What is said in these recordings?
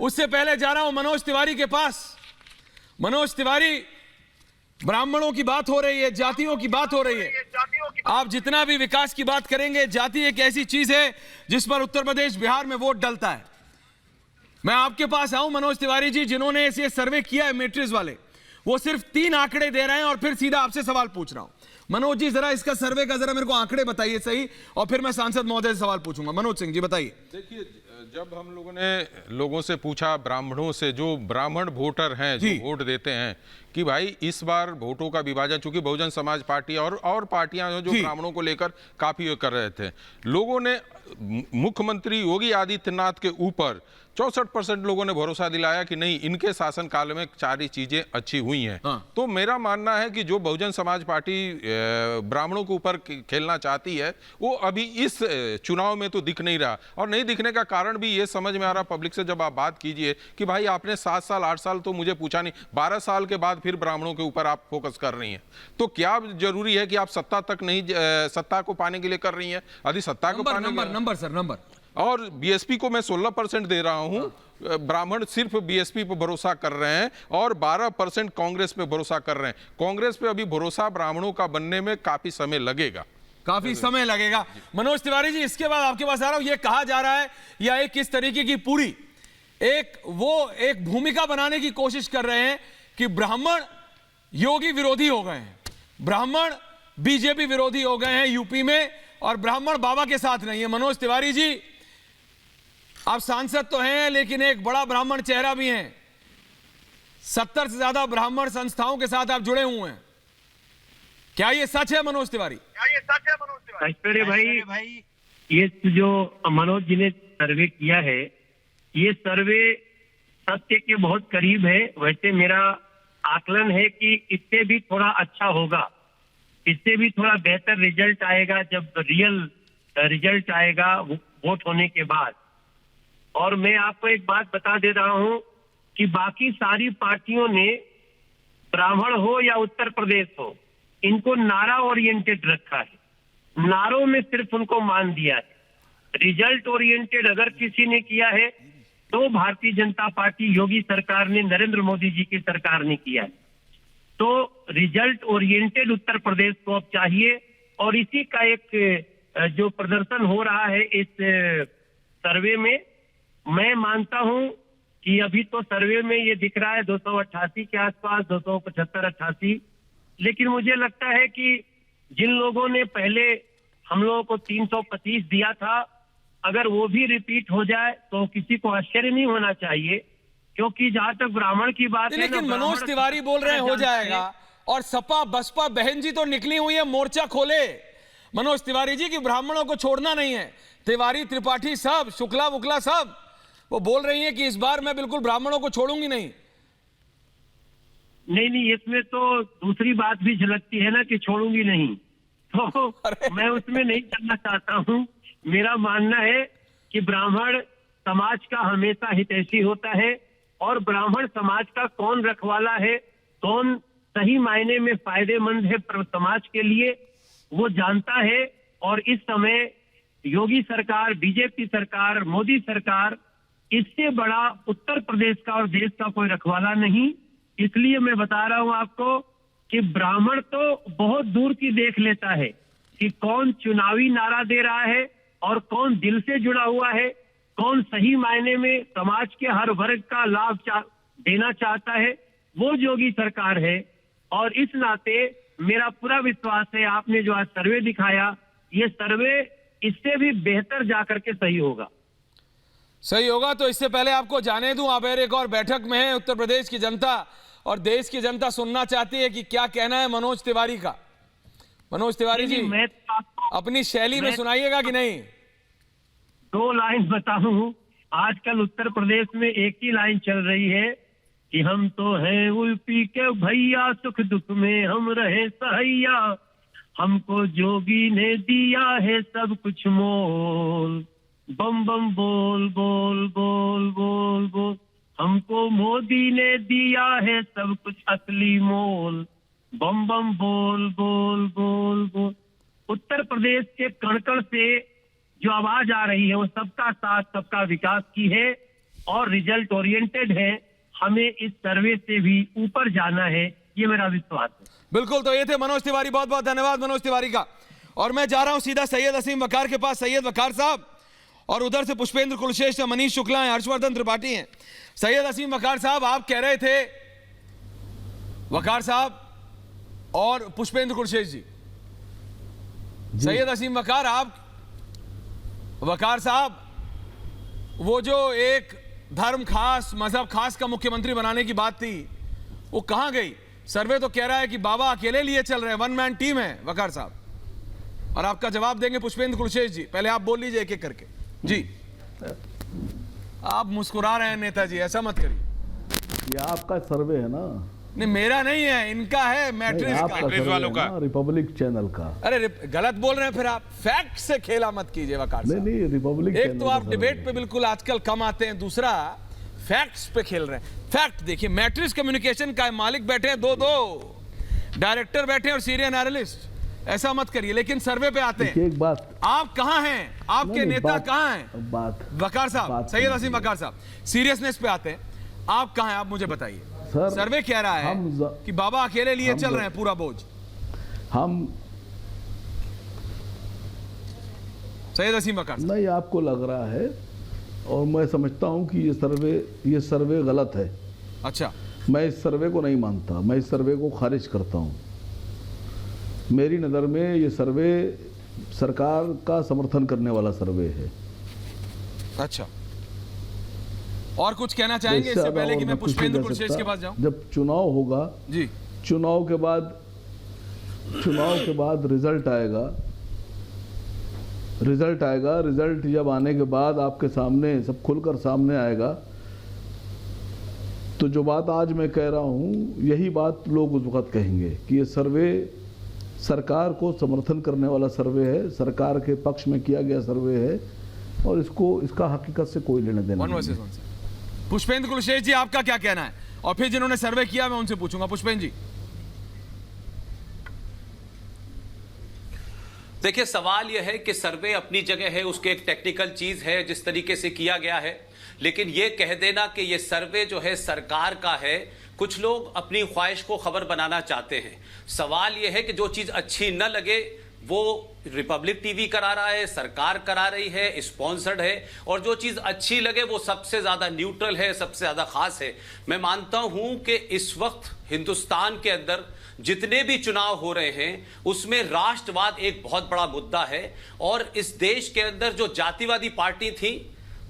उससे पहले जा रहा हूं मनोज तिवारी के पास। मनोज तिवारी, ब्राह्मणों की बात हो रही है, जातियों की बात हो रही है। आप जितना भी विकास की बात करेंगे, जाति एक ऐसी चीज है जिस पर उत्तर प्रदेश बिहार में वोट डलता है। मैं आपके पास आऊं मनोज तिवारी जी, जिन्होंने ये सर्वे किया है मैट्रिक्स वाले, वो सिर्फ 3 आंकड़े दे रहे हैं और फिर सीधा आपसे सवाल पूछ रहा हूं। मनोज जी जरा इसका सर्वे का जरा मेरे को आंकड़े बताइए सही, और फिर मैं सांसद महोदय से सवाल पूछूंगा। मनोज सिंह जी बताइए। देखिए, जब हम लोगों ने लोगों से पूछा, ब्राह्मणों से, जो ब्राह्मण वोटर हैं जो वोट देते हैं, कि भाई इस बार वोटों का विभाजन, चूंकि बहुजन समाज पार्टी और पार्टियां जो ब्राह्मणों को लेकर काफी कर रहे थे, लोगों ने मुख्यमंत्री योगी आदित्यनाथ के ऊपर 64% लोगों ने भरोसा दिलाया कि नहीं, इनके शासनकाल में सारी चीजें अच्छी हुई हैं। तो मेरा मानना है कि जो बहुजन समाज पार्टी ब्राह्मणों के ऊपर खेलना चाहती है, वो अभी इस चुनाव में तो दिख नहीं रहा। और नहीं दिखने का कारण भी ये समझ में आ रहा पब्लिक से, जब आप बात कीजिए कि भाई आपने 7 साल 8 साल तो मुझे पूछा नहीं, 12 साल के बाद फिर ब्राह्मणों के ऊपर आप फोकस कर रही हैं, तो क्या जरूरी है कि आप सत्ता तक नहीं, सत्ता को पाने के लिए कर रही हैं? यदि सत्ता को पाने नंबर और बीएसपी को मैं 16% दे रहा हूं, ब्राह्मण सिर्फ बीएसपी पर भरोसा कर रहे हैं और 12% कांग्रेस पे भरोसा कर रहे हैं। कांग्रेस पे अभी भरोसा ब्राह्मणों का बनने में काफी समय लगेगा, काफी समय लगेगा। मनोज तिवारी जी, इसके बाद आपके पास आ रहा हूं। यह कहा जा रहा है या एक किस तरीके की पूरी एक भूमिका बनाने की कोशिश कर रहे हैं कि ब्राह्मण योगी विरोधी हो गए हैं, ब्राह्मण बीजेपी विरोधी हो गए हैं यूपी में, और ब्राह्मण बाबा के साथ नहीं है। मनोज तिवारी जी, आप सांसद तो हैं लेकिन एक बड़ा ब्राह्मण चेहरा भी हैं, 70 से ज्यादा ब्राह्मण संस्थाओं के साथ आप जुड़े हुए हैं, क्या ये सच है मनोज तिवारी? ऐश्वर्य भाई, ये जो मनोज जी ने सर्वे किया है, ये सर्वे सत्य के बहुत करीब है। वैसे मेरा आकलन है कि इससे भी थोड़ा अच्छा होगा, इससे भी थोड़ा बेहतर रिजल्ट आएगा जब रियल रिजल्ट आएगा वोट होने के बाद। और मैं आपको एक बात बता दे रहा हूं कि बाकी सारी पार्टियों ने, ब्राह्मण हो या उत्तर प्रदेश हो, इनको नारा ओरिएंटेड रखा है, नारों में सिर्फ उनको मान दिया है। रिजल्ट ओरिएंटेड अगर किसी ने किया है तो भारतीय जनता पार्टी, योगी सरकार ने, नरेंद्र मोदी जी की सरकार ने किया है। तो रिजल्ट ओरिएंटेड उत्तर प्रदेश को अब चाहिए, और इसी का एक जो प्रदर्शन हो रहा है इस सर्वे में, मैं मानता हूं कि अभी तो सर्वे में ये दिख रहा है 288 के आसपास, 275-88, लेकिन मुझे लगता है कि जिन लोगों ने पहले हम लोगों को 325 दिया था, अगर वो भी रिपीट हो जाए तो किसी को आश्चर्य नहीं होना चाहिए, क्योंकि जहां तक ब्राह्मण की बात है, लेकिन मनोज तिवारी बोल रहे हैं हो जाएगा, और सपा बसपा बहन जी तो निकली हुई है, मोर्चा खोले मनोज तिवारी जी की ब्राह्मणों को छोड़ना नहीं है। तिवारी, त्रिपाठी, सब, शुक्ला वुक्ला सब, वो बोल रही है कि इस बार मैं बिल्कुल ब्राह्मणों को छोड़ूंगी नहीं। नहीं, इसमें तो दूसरी बात भी झलकती है ना कि छोड़ूंगी नहीं, तो मैं उसमें नहीं चलना चाहता हूं। मेरा मानना है कि ब्राह्मण समाज का हमेशा हितैषी होता है, और ब्राह्मण समाज का कौन रखवाला है, कौन सही मायने में फायदेमंद है समाज के लिए, वो जानता है। और इस समय योगी सरकार, बीजेपी सरकार, मोदी सरकार, इससे बड़ा उत्तर प्रदेश का और देश का कोई रखवाला नहीं। इसलिए मैं बता रहा हूं आपको कि ब्राह्मण तो बहुत दूर की देख लेता है कि कौन चुनावी नारा दे रहा है और कौन दिल से जुड़ा हुआ है, कौन सही मायने में समाज के हर वर्ग का लाभ देना चाहता है, वो योगी सरकार है। और इस नाते मेरा पूरा विश्वास है, आपने जो आज सर्वे दिखाया, ये सर्वे इससे भी बेहतर जाकर के सही होगा। तो इससे पहले आपको जाने दूं, आप एक और बैठक में है, उत्तर प्रदेश की जनता और देश की जनता सुनना चाहती है कि क्या कहना है मनोज तिवारी का। मनोज तिवारी जी, मैं अपनी शैली में सुनाइएगा कि नहीं? 2 लाइन बताऊं। आजकल उत्तर प्रदेश में एक ही लाइन चल रही है कि हम तो हैं यूपी के भैया, सुख दुख में हम रहे सहैया, हमको जोगी ने दिया है सब कुछ मोल, बम बम बोल बोल बोल बोल बोल, हमको मोदी ने दिया है सब कुछ असली मोल, बम बम बोल बोल बोल बोल। उत्तर प्रदेश के कण कण से जो आवाज आ रही है वो सबका साथ सबका विकास की है। और रिजल्ट ओरिएंटेड है। हमें इस सर्वे से भी ऊपर जाना है, ये मेरा विश्वास है। बिल्कुल, तो ये थे मनोज तिवारी। बहुत बहुत धन्यवाद मनोज तिवारी का। और मैं जा रहा हूं सीधा सैयद असीम वकार के पास। सैयद वकार साहब, और उधर से पुष्पेंद्र कुलश्रेष्ठ, मनीष शुक्ला हैं, हर्षवर्धन त्रिपाठी हैं। सैयद असीम वकार साहब, आप कह रहे थे, वकार साहब और पुष्पेंद्र कुलश्रेष्ठ जी, सैयद असीम वकार, आप वकार साहब, वो जो एक धर्म खास, मजहब खास का मुख्यमंत्री बनाने की बात थी, वो कहां गई? सर्वे तो कह रहा है कि बाबा अकेले लिए चल रहे हैं, वन मैन टीम है वकार साहब। और आपका जवाब देंगे पुष्पेंद्र कुलश्रेष्ठ जी। पहले आप बोल लीजिए एक एक करके जी। आप मुस्कुरा रहे हैं नेताजी, ऐसा मत करिए। ये आपका सर्वे है ना? नहीं, मेरा नहीं है, इनका है, मैट्रिक्स का, मैट्रिक्स वालों का, रिपब्लिक चैनल का। अरे गलत बोल रहे हैं फिर आप। फैक्ट से खेला मत कीजिए वकार साहब। नहीं, रिपब्लिक एक तो आप डिबेट पे बिल्कुल आजकल कम आते हैं, दूसरा फैक्ट्स पे खेल रहे हैं। फैक्ट देखिए, मैट्रिक्स कम्युनिकेशन का मालिक बैठे हैं, दो डायरेक्टर बैठे हैं और सीनियर एनालिस्ट। ऐसा मत करिए। लेकिन सर्वे पे आते हैं। एक बात, आप कहां हैं? आपके नेता कहां हैं? बात वकार साहब, सैयद असीम वकार साहब, सीरियसनेस पे आते हैं। आप कहां हैं? आप मुझे बताइए। सर्वे कह रहा है कि बाबा अकेले लिए चल रहे हैं पूरा बोझ। हम सैयद असीम वकार साहब, नहीं, आपको लग रहा है, और मैं समझता हूं कि ये सर्वे गलत है। अच्छा, मैं इस सर्वे को नहीं मानता, मैं इस सर्वे को खारिज करता हूं। मेरी नज़र में ये सर्वे सरकार का समर्थन करने वाला सर्वे है। अच्छा, और कुछ कहना चाहेंगे इससे पहले कि मैं पुष्पेंद्र कुलश्रेष्ठ के पास जाऊं? जब चुनाव होगा जी, चुनाव के बाद रिजल्ट आएगा। रिजल्ट जब आने के बाद आपके सामने सब खुलकर सामने आएगा, तो जो बात आज मैं कह रहा हूं, यही बात लोग उस वक्त कहेंगे कि ये सर्वे सरकार को समर्थन करने वाला सर्वे है, सरकार के पक्ष में किया गया सर्वे है, और इसका हकीकत से कोई लेना देना नहीं है। पुष्पेंद्र कुलश्रेष्ठ जी, आपका क्या कहना है? और फिर जिन्होंने सर्वे किया मैं उनसे पूछूंगा। पुष्पेंद्र जी, देखिए, सवाल यह है कि सर्वे अपनी जगह है, उसके एक टेक्निकल चीज है जिस तरीके से किया गया है, लेकिन यह कह देना कि यह सर्वे जो है सरकार का है, कुछ लोग अपनी ख्वाहिश को खबर बनाना चाहते हैं। सवाल यह है कि जो चीज अच्छी न लगे वो रिपब्लिक टीवी करा रहा है, सरकार करा रही है, स्पॉन्सर्ड है, और जो चीज अच्छी लगे वो सबसे ज्यादा न्यूट्रल है, सबसे ज्यादा खास है। मैं मानता हूं कि इस वक्त हिंदुस्तान के अंदर जितने भी चुनाव हो रहे हैं उसमें राष्ट्रवाद एक बहुत बड़ा मुद्दा है, और इस देश के अंदर जो जातिवादी पार्टी थी,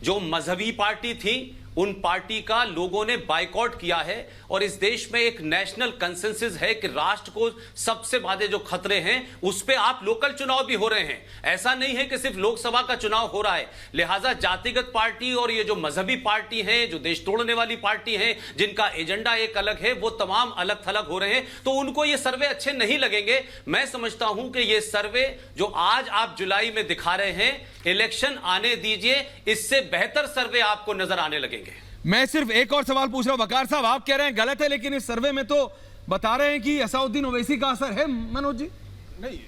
जो मजहबी पार्टी थी, उन पार्टी का लोगों ने बायकॉट किया है। और इस देश में एक नेशनल कंसेंसस है कि राष्ट्र को सबसे बड़े जो खतरे हैं उस पे आप लोकल चुनाव भी हो रहे हैं। ऐसा नहीं है कि सिर्फ लोकसभा का चुनाव हो रहा है। लिहाजा जातिगत पार्टी और ये जो मजहबी पार्टी है, जो देश तोड़ने वाली पार्टी है, जिनका एजेंडा एक अलग है, वो तमाम अलग थलग हो रहे हैं, तो उनको ये सर्वे अच्छे नहीं लगेंगे। मैं समझता हूं कि ये सर्वे जो आज आप जुलाई में दिखा रहे हैं, इलेक्शन आने दीजिए, इससे बेहतर सर्वे आपको नजर आने लगेंगे। मैं सिर्फ एक और सवाल पूछ रहा हूं। वकार साहब, आप कह रहे हैं गलत है, लेकिन इस सर्वे में तो बता रहे हैं कि असाउद्दीन ओवैसी का असर है। मनोज जी, नहीं,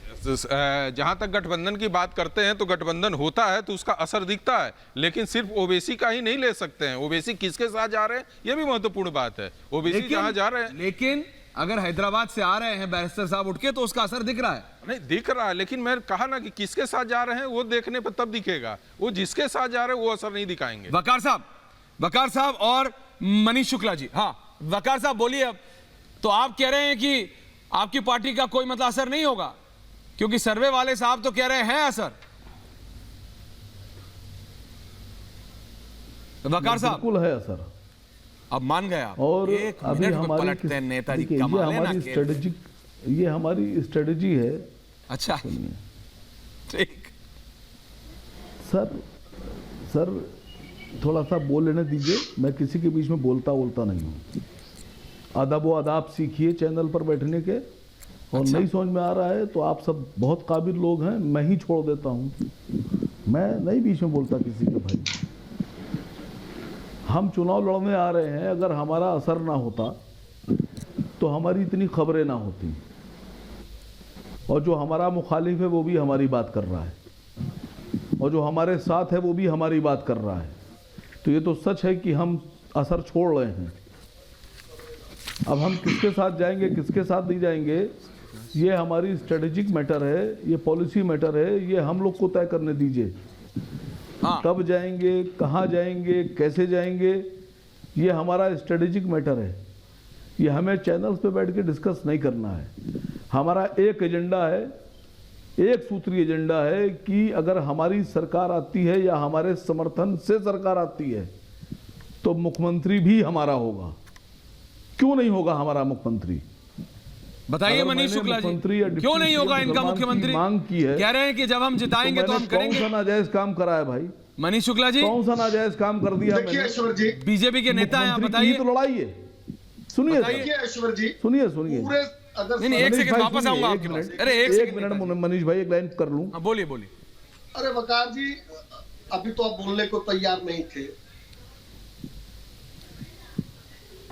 जहां तक गठबंधन की बात करते हैं तो गठबंधन होता है तो उसका असर दिखता है, लेकिन सिर्फ ओवैसी का ही नहीं ले सकते हैं। ओवैसी किसके साथ जा रहे हैं ये भी महत्वपूर्ण बात है। ओवैसी जहां जा रहे हैं, लेकिन अगर हैदराबाद से आ रहे हैं बैरिस्टर साहब उठ के, तो उसका असर दिख रहा है। नहीं दिख रहा है, लेकिन मैं कहा ना कि किसके साथ जा रहे हैं वो देखने पर तब दिखेगा। वो जिसके साथ जा रहे हैं वो असर नहीं दिखाएंगे। वकार साहब और मनीष शुक्ला जी, हाँ वकार साहब बोलिए। अब तो आप कह रहे हैं कि आपकी पार्टी का कोई मतलब असर नहीं होगा, क्योंकि सर्वे वाले साहब तो कह रहे हैं असर। वकार साहब, बिल्कुल है असर। अब मान गया। और एक अभी मिनट में हमारी पलटते हैं नेताजी, ये कमाल है ना। ये हमारी स्ट्रेटजी है। अच्छा, ठीक। सर थोड़ा सा बोल लेने दीजिए, मैं किसी के बीच में बोलता नहीं हूँ। अदब व आदाब सीखिए चैनल पर बैठने के, और अच्छा। नहीं समझ में आ रहा है तो आप सब बहुत काबिल लोग हैं, मैं ही छोड़ देता हूँ। मैं नहीं बीच में बोलता किसी के। भाई, हम चुनाव लड़ने आ रहे हैं, अगर हमारा असर ना होता तो हमारी इतनी खबरें ना होती, और जो हमारा मुखालिफ है वो भी हमारी बात कर रहा है, और जो हमारे साथ है वो भी हमारी बात कर रहा है। तो ये तो सच है कि हम असर छोड़ रहे हैं। अब हम किसके साथ जाएंगे, किसके साथ नहीं जाएंगे, ये हमारी स्ट्रेटेजिक मैटर है, ये पॉलिसी मैटर है, ये हम लोग को तय करने दीजिए। हाँ। कब जाएंगे, कहाँ जाएंगे, कैसे जाएंगे, ये हमारा स्ट्रेटेजिक मैटर है। ये हमें चैनल्स पे बैठ के डिस्कस नहीं करना है। हमारा एक एजेंडा है, एक सूत्री एजेंडा है कि अगर हमारी सरकार आती है या हमारे समर्थन से सरकार आती है तो मुख्यमंत्री भी हमारा होगा। क्यों नहीं होगा हमारा मुख्यमंत्री? बताइए अगर मनीष मैंने शुक्ला जी, मुख्यमंत्री या क्यों नहीं होगा डिप्टी इनका सीएम मुख्यमंत्री? की मांग की है, कह रहे हैं कि जब हम जिताएंगे तो हम कौन करेंगे। सा नाजायज काम करा है भाई? मनीष शुक्ला जी, कौन सा नाजायज काम कर दिया देखिए मैंने? ऐश्वर्य जी, बीजेपी के नेता हैं, आप मुख्यमंत्री की बताइए। तो लड़ाई है। सुनिए सर, देखिए ऐश्वर्य जी, सुनिए पूरे अगर नहीं, एक मनीष सेकंड भाई वापस सुनिए, आऊंगा एक आपके पास। मिनट, अरे एक एक सेकंड मिनट मनीष भाई, एक लाइन कर लूं। हाँ, बोलिए बोलिए। अरे वकार जी, अभी तो आप बोलने को तैयार नहीं थे।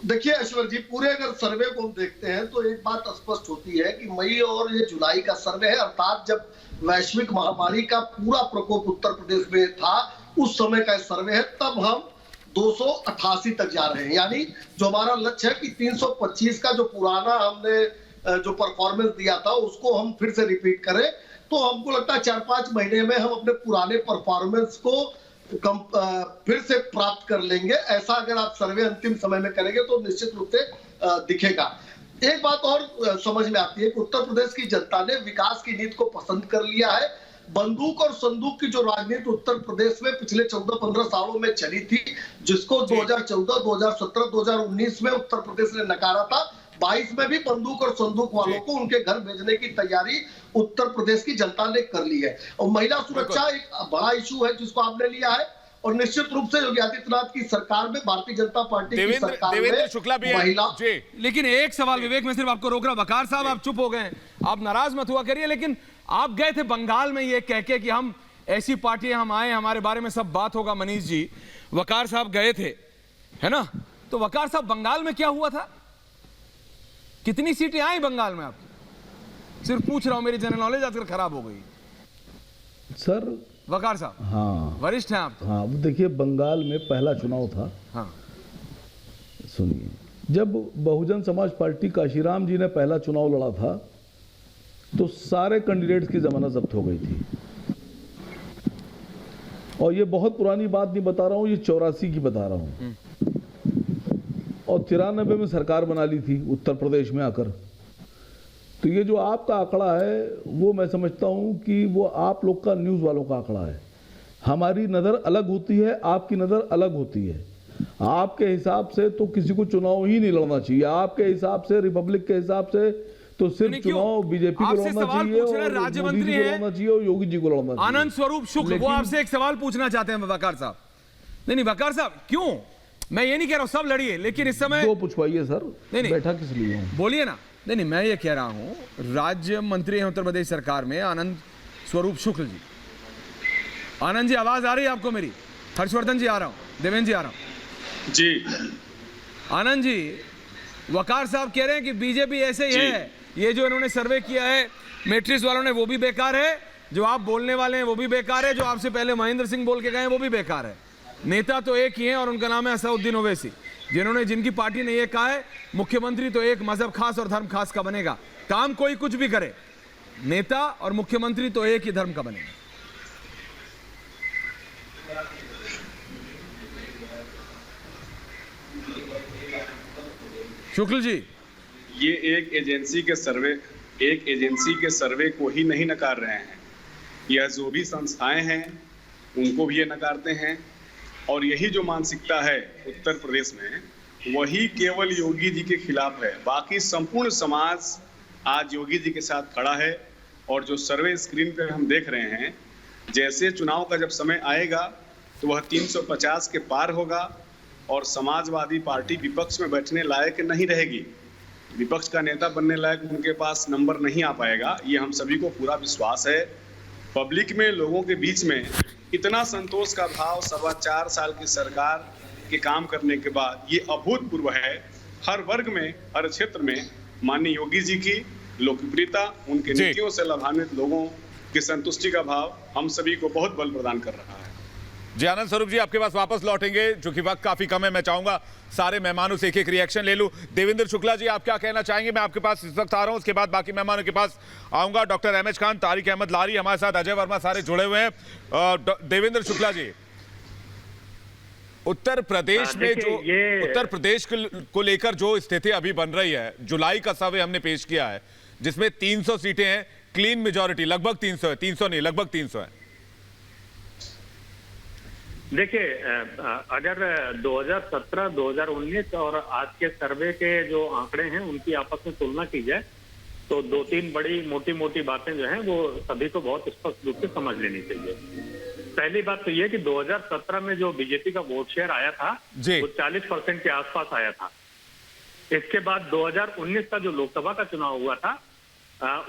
देखिए ऐश्वर्य जी, पूरे अगर सर्वे को हम देखते हैं तो एक बात स्पष्ट होती है कि मई और ये जुलाई का सर्वे है, अर्थात जब वैश्विक महामारी का पूरा प्रकोप उत्तर प्रदेश में था उस समय का सर्वे है। तब हम 288 तक जा रहे हैं, यानी जो हमारा लक्ष्य है कि 325 का जो पुराना हमने जो परफॉर्मेंस दिया था उसको हम फिर से रिपीट करें, तो हमको लगता है 4-5 महीने में हम अपने पुराने परफॉर्मेंस को फिर से प्राप्त कर लेंगे। ऐसा अगर आप सर्वे अंतिम समय में करेंगे तो निश्चित रूप से दिखेगा। एक बात और समझ में आती है कि उत्तर प्रदेश की जनता ने विकास की नीति को पसंद कर लिया है। बंदूक और संदूक की जो राजनीति उत्तर प्रदेश में पिछले 14-15 सालों में चली थी, जिसको 2014, 2017, 2019 में उत्तर प्रदेश ने नकारा था, 22 में भी बंदूक और संदूक वालों को उनके घर भेजने की तैयारी उत्तर प्रदेश की जनता ने कर ली है। और महिला सुरक्षा एक बड़ा इशू है जिसको आपने लिया है, और निश्चित रूप से योगी आदित्यनाथ की सरकार में, भारतीय जनता पार्टी की सरकार देवेंद्र शुक्ला भी में महिला। लेकिन एक सवाल विवेक, मैं सिर्फ आपको रोक रहा हूं। वकार साहब आप चुप हो गए, आप नाराज मत हुआ करिए, लेकिन आप गए थे बंगाल में ये कह के कि हम ऐसी पार्टी, हम आए, हमारे बारे में सब बात होगा। मनीष जी, वकार साहब गए थे, है ना? तो वकार साहब, बंगाल में क्या हुआ था? कितनी सीटें आई बंगाल में? आप सिर्फ पूछ रहा हूं, मेरी जनरल नॉलेज आजकल खराब हो गई। सर वकार साहब, हाँ, वरिष्ठ हैं आप तो। हाँ, देखिए बंगाल में पहला चुनाव था। हाँ, सुनिए, जब बहुजन समाज पार्टी काशीराम जी ने पहला चुनाव लड़ा था तो सारे कैंडिडेट्स की जमानत जब्त हो गई थी। और ये बहुत पुरानी बात नहीं बता रहा हूं, ये 84 की बता रहा हूं। और 93 में सरकार बना ली थी उत्तर प्रदेश में आकर। तो ये जो आपका आंकड़ा है वो मैं समझता हूं कि वो आप लोग का, न्यूज़ वालों का आंकड़ा है। हमारी नज़र अलग होती है, आपकी नज़र अलग होती है। आपके हिसाब से तो किसी को चुनाव ही नहीं लड़ना चाहिए। आपके हिसाब से, रिपब्लिक के हिसाब से तो सिर्फ चुनाव बीजेपी को लड़ना चाहिए, और राज्य मोदी मंत्री जी को लड़ना चाहिए, और योगी जी को लड़ना चाहिए। आनंद स्वरूप शुक्ल, वो आपसे एक सवाल पूछना चाहते हैं वकार साहब। नहीं, वकार साहब, क्यों? मैं ये नहीं कह रहा हूं सब लड़िए, लेकिन इस समय दो पूछवाइए सर। नहीं, बैठा किस लिए हूं? बोलिए ना। नहीं, मैं ये कह रहा हूं, राज्य मंत्री हैं उत्तर प्रदेश सरकार में आनंद स्वरूप शुक्ल जी। आनंद जी, आवाज आ रही है आपको मेरी? हर्षवर्धन जी आ रहा हूं, देवेंद्र जी आ रहा हूं जी। आनंद जी, वकार साहब कह रहे हैं कि बीजेपी ऐसे ही है, ये जो इन्होंने सर्वे किया है मैट्रिक्स वालों ने वो भी बेकार है, जो आप बोलने वाले हैं वो भी बेकार है, जो आपसे पहले महेंद्र सिंह बोल के गए हैं वो भी बेकार है। नेता तो एक ही है और उनका नाम है असदुद्दीन ओवैसी, जिनकी पार्टी ने ये कहा है मुख्यमंत्री तो एक मजहब खास और धर्म खास का बनेगा। काम कोई कुछ भी करे, नेता और मुख्यमंत्री तो एक ही धर्म का बनेगा। शुक्ल जी, ये एक एजेंसी के सर्वे को ही नहीं नकार रहे हैं। यह जो भी संस्थाएं हैं उनको भी ये नकारते हैं, और यही जो मानसिकता है उत्तर प्रदेश में, वही केवल योगी जी के खिलाफ है। बाकी संपूर्ण समाज आज योगी जी के साथ खड़ा है। और जो सर्वे स्क्रीन पे हम देख रहे हैं, जैसे चुनाव का जब समय आएगा तो वह 350 के पार होगा, और समाजवादी पार्टी विपक्ष में बैठने लायक नहीं रहेगी। विपक्ष का नेता बनने लायक उनके पास नंबर नहीं आ पाएगा, ये हम सभी को पूरा विश्वास है। पब्लिक में, लोगों के बीच में इतना संतोष का भाव 4.25 साल की सरकार के काम करने के बाद ये अभूतपूर्व है। हर वर्ग में, हर क्षेत्र में माननीय योगी जी की लोकप्रियता, उनके नीतियों से लाभान्वित लोगों की संतुष्टि का भाव हम सभी को बहुत बल प्रदान कर रहा है। जी आनंद स्वरूप जी आपके पास वापस लौटेंगे, जो कि वक्त काफी कम है। मैं चाहूंगा सारे मेहमानों से एक एक रिएक्शन ले लूं। देवेंद्र शुक्ला जी, आप क्या कहना चाहेंगे? मैं आपके पास इस वक्त आ रहा हूं, उसके बाद बाकी मेहमानों के पास आऊंगा। डॉक्टर एमएच खान, तारिक अहमद लारी हमारे साथ, अजय वर्मा, सारे जुड़े हुए हैं। देवेंद्र शुक्ला जी, उत्तर प्रदेश में जो उत्तर प्रदेश को लेकर जो स्थिति अभी बन रही है, जुलाई का सर्वे हमने पेश किया है जिसमें 300 सीटें हैं, क्लीन मेजॉरिटी लगभग 300 है, 300 नहीं लगभग 300 है। देखिए, अगर 2017, 2019 और आज के सर्वे के जो आंकड़े हैं उनकी आपस में तुलना की जाए तो 2-3 बड़ी मोटी मोटी बातें जो हैं वो सभी को बहुत स्पष्ट रूप से समझ लेनी चाहिए। पहली बात तो ये कि 2017 में जो बीजेपी का वोट शेयर आया था वो 40% के आसपास आया था। इसके बाद 2019 का जो लोकसभा का चुनाव हुआ था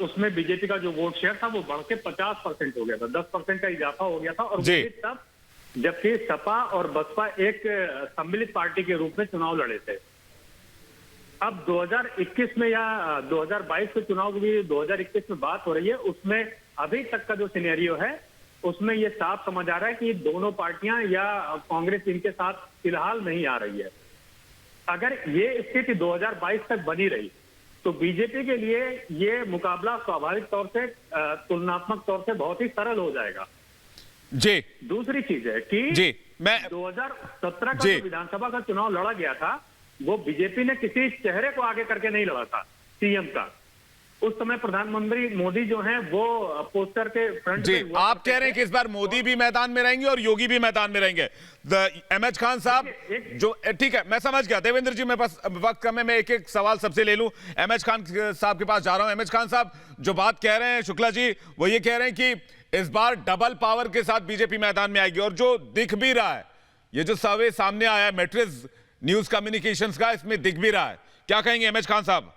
उसमें बीजेपी का जो वोट शेयर था वो बढ़ के 50% हो गया था, 10% का इजाफा हो गया था। और तब जबकि सपा और बसपा एक सम्मिलित पार्टी के रूप में चुनाव लड़े थे। अब 2021 में या 2022 के चुनाव की 2021 में बात हो रही है, उसमें अभी तक का जो सिनेरियो है उसमें ये साफ समझ आ रहा है कि दोनों पार्टियां या कांग्रेस इनके साथ फिलहाल नहीं आ रही है। अगर ये स्थिति 2022 तक बनी रही तो बीजेपी के लिए ये मुकाबला स्वाभाविक तौर से तुलनात्मक तौर से बहुत ही सरल हो जाएगा। जी दूसरी चीज है कि मैं 2017 का जो विधानसभा का चुनाव लड़ा गया था वो बीजेपी ने किसी चेहरे को आगे करके नहीं लड़ा था सीएम का। उस समय प्रधानमंत्री मोदी जो हैं वो पोस्टर के फ्रंट पे हुआ। आप कह रहे हैं कि इस बार मोदी भी मैदान में रहेंगे और योगी भी मैदान में रहेंगे। एमएच खान साहब जो ठीक है, मैं समझ गया। देवेंद्र जी, मेरे पास वक्त कम है, मैं एक एक सवाल सबसे ले लूं। एमएच खान साहब के पास जा रहा हूं। एमएच खान साहब, जो बात कह रहे हैं शुक्ला जी, वो ये कह रहे हैं कि इस बार डबल पावर के साथ बीजेपी मैदान में आएगी, और जो दिख भी रहा है, ये जो सर्वे सामने आया है मैट्रिक्स न्यूज कम्युनिकेशंस का, इसमें दिख भी रहा है। क्या कहेंगे एमएच खान साहब?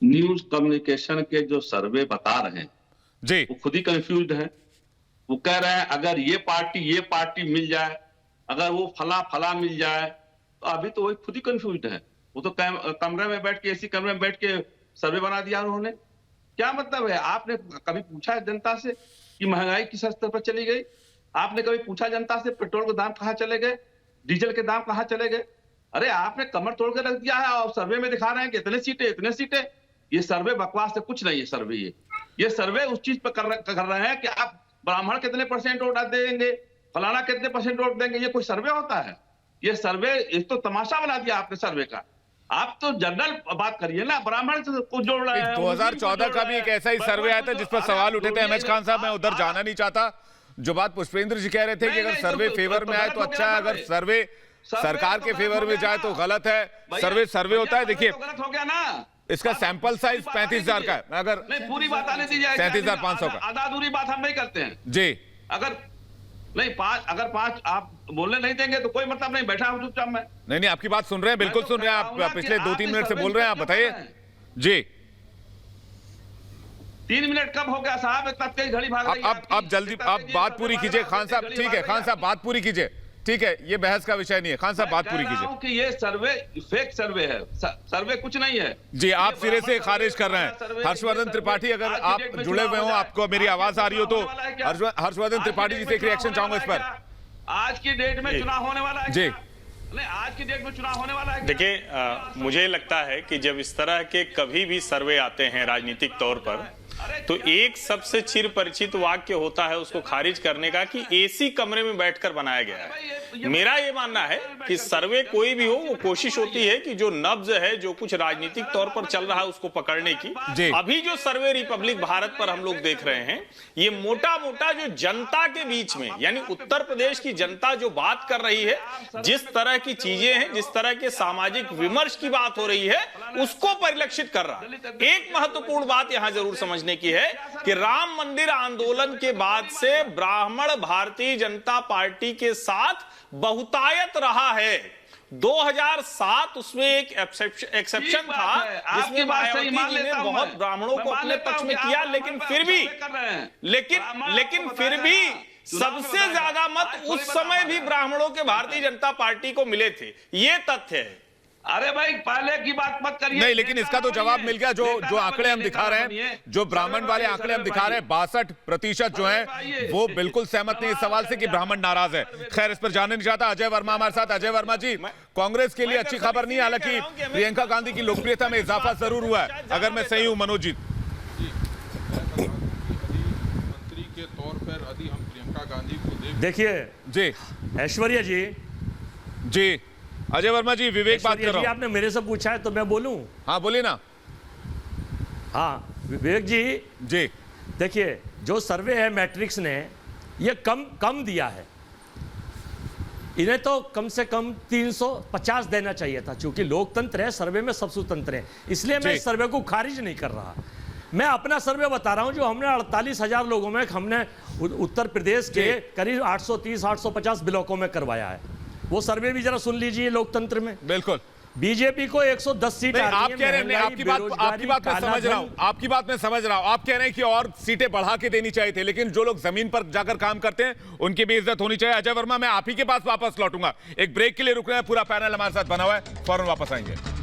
न्यूज कम्युनिकेशन के जो सर्वे बता रहे हैं जी, वो खुद ही कंफ्यूज्ड है। वो कह रहे हैं अगर ये पार्टी मिल जाए, अगर वो फला मिल जाए, तो अभी तो वही खुद ही कंफ्यूज्ड है। वो तो कमरे में बैठ के, एसी कमरे में बैठ के सर्वे बना दिया उन्होंने। क्या मतलब है? आपने कभी पूछा जनता से कि महंगाई किस स्तर पर चली गई? आपने कभी पूछा जनता से पेट्रोल के दाम कहाँ चले गए, डीजल के दाम कहाँ चले गए? अरे आपने कमर तोड़ के रख दिया है और सर्वे में दिखा रहे हैं कि इतने सीटें। ये सर्वे बकवास से कुछ नहीं है। सर्वे ये सर्वे उस चीज पर कर रहे हैं कि आप ब्राह्मण कितने % वोट देंगे, फलाना कितने % वोट देंगे। ये कोई सर्वे होता है? ये सर्वे, इस तो तमाशा बना दिया आपने सर्वे का। आप तो जनरल बात करिए ना, ब्राह्मण को जोड़ रहे हैं। 2014 का भी एक ऐसा ही सर्वे आया था जिस पर सवाल उठे थे। एमएच खान साहब, मैं उधर जाना नहीं चाहता। जो बात पुष्पेंद्र जी कह रहे थे कि अगर सर्वे फेवर में आए तो अच्छा है, अगर सर्वे सरकार के फेवर में जाए तो गलत है। सर्वे होता है। देखिए, गलत हो गया ना। इसका सैंपल साइज 35,000 का है। अगर नहीं, पूरी बात आने दीजिए। 37,500 का। आधा अधूरी बात हम नहीं करते हैं जी। अगर 5 आप बोलने नहीं देंगे तो कोई मतलब नहीं, बैठा हूं चुपचाप मैं। नहीं, आपकी बात सुन रहे हैं, बिल्कुल सुन रहे हैं। आप पिछले 2-3 मिनट से बोल रहे हैं, आप बताइए जी। 3 मिनट कब हो गया साहब? इतना तेज घड़ी भाग रही है। अब जल्दी आप बात पूरी कीजिए खान साहब। ठीक है खान साहब, बात पूरी कीजिए। ठीक है, ये बहस का विषय नहीं है। खान साहब, बात पूरी कीजिए। कि ये सर्वे फेक सर्वे है, सर्वे कुछ नहीं है जी। आप सिरे से खारिज कर रहे हैं। हर्षवर्धन त्रिपाठी, अगर आप जुड़े हुए हो, आपको मेरी आवाज आ रही हो तो हर्षवर्धन त्रिपाठी जी से एक रिएक्शन चाहूंगा इस पर। आज की डेट में चुनाव होने वाला है जी? नहीं, आज की डेट में चुनाव होने वाला है। देखिए, मुझे लगता है कि जब इस तरह के कभी भी सर्वे आते हैं राजनीतिक तौर पर, तो एक सबसे चिर परिचित वाक्य होता है उसको खारिज करने का कि एसी कमरे में बैठकर बनाया गया है। मेरा ये मानना है कि सर्वे कोई भी हो, वो कोशिश होती है कि जो नब्ज है, जो कुछ राजनीतिक तौर पर चल रहा है, उसको पकड़ने की। अभी जो सर्वे रिपब्लिक भारत पर हम लोग देख रहे हैं, ये मोटा मोटा जो जनता के बीच में, यानी उत्तर प्रदेश की जनता जो बात कर रही है, जिस तरह की चीजें हैं, जिस तरह के सामाजिक विमर्श की बात हो रही है, उसको परिलक्षित कर रहा है। एक महत्वपूर्ण बात यहां जरूर समझने की है कि राम मंदिर आंदोलन के बाद से ब्राह्मण भारतीय जनता पार्टी के साथ बहुतायत रहा है। 2007 उसमें एक एक्सेप्शन था जिसमें मायावती जी ने बहुत ब्राह्मणों को अपने पक्ष में किया, लेकिन फिर भी सबसे ज्यादा मत उस समय भी ब्राह्मणों के भारतीय जनता पार्टी को मिले थे। ये तथ्य है। अरे भाई पहले की बात मत करिए। नहीं, लेकिन इसका तो जवाब मिल गया। जो आंकड़े हम दिखा रहे हैं, जो ब्राह्मण वाले आंकड़े हम दिखा रहे हैं, 62% जो है वो बिल्कुल सहमत नहीं इस सवाल से कि ब्राह्मण नाराज है। खैर, इस पर जानना नहीं चाहता। अजय वर्मा हमारे साथ। अजय वर्मा जी, कांग्रेस के लिए अच्छी खबर नहीं, हालांकि प्रियंका गांधी की लोकप्रियता में इजाफा जरूर हुआ है, अगर मैं सही हूं मनोज जी। मंत्री के तौर पर यदि हम प्रियंका गांधी को देखिए जी, ऐश्वर्या जी, अजय वर्मा जी, विवेक बात कर रहा हूं। आपने मेरे से पूछा है तो मैं बोलूं? हाँ बोलिए ना। हाँ विवेक जी, देखिए जो सर्वे है मैट्रिक्स ने, ये कम दिया है। इन्हें तो कम से कम 350 देना चाहिए था, क्योंकि लोकतंत्र है, सर्वे में सब स्वतंत्र है, इसलिए मैं इस सर्वे को खारिज नहीं कर रहा। मैं अपना सर्वे बता रहा हूं जो हमने 48,000 लोगों में हमने उत्तर प्रदेश के करीब 830-850 ब्लॉकों में करवाया है। वो सर्वे भी जरा सुन लीजिए। लोकतंत्र में बिल्कुल बीजेपी को 110 सीट आप कह रहे हैं, आपकी बात मैं समझ रहा हूं, आपकी बात मैं समझ रहा हूं। आप कह रहे हैं कि और सीटें बढ़ा के देनी चाहिए थे, लेकिन जो लोग जमीन पर जाकर काम करते हैं उनकी भी इज्जत होनी चाहिए। अजय वर्मा, मैं आप ही के पास वापस लौटूंगा। एक ब्रेक के लिए रुक रहे हैं, पूरा पैनल हमारे साथ बना हुआ है, फौरन वापस आएंगे।